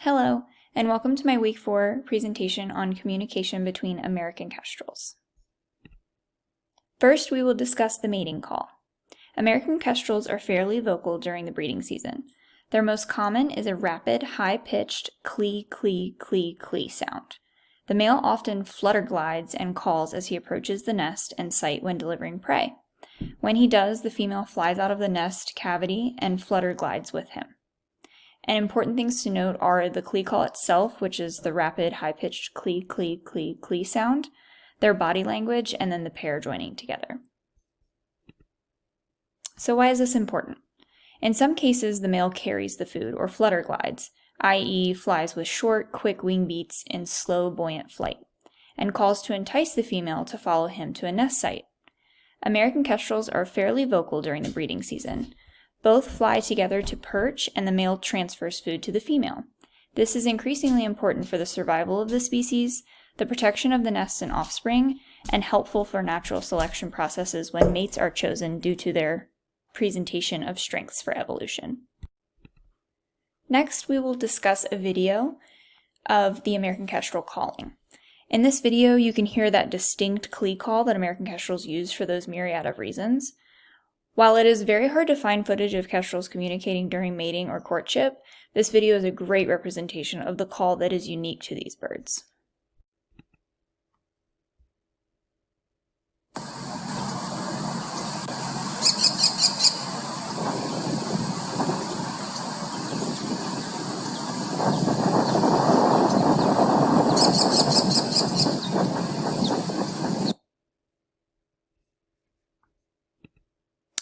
Hello, and welcome to my Week 4 presentation on communication between American kestrels. First, we will discuss the mating call. American kestrels are fairly vocal during the breeding season. Their most common is a rapid, high-pitched clee, clee, clee, clee sound. The male often flutter glides and calls as he approaches the nest and site when delivering prey. When he does, the female flies out of the nest cavity and flutter glides with him. And important things to note are the clee call itself, which is the rapid, high-pitched clee, clee, clee, clee sound, their body language, and then the pair joining together. So why is this important? In some cases, the male carries the food, or flutter glides, i.e. flies with short, quick wing beats in slow, buoyant flight, and calls to entice the female to follow him to a nest site. American kestrels are fairly vocal during the breeding season. Both fly together to perch, and the male transfers food to the female. This is increasingly important for the survival of the species, the protection of the nests and offspring, and helpful for natural selection processes when mates are chosen due to their presentation of strengths for evolution. Next, we will discuss a video of the American kestrel calling. In this video, you can hear that distinct clee call that American kestrels use for those myriad of reasons. While it is very hard to find footage of kestrels communicating during mating or courtship, this video is a great representation of the call that is unique to these birds.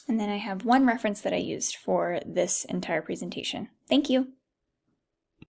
And then I have one reference that I used for this entire presentation. Thank you.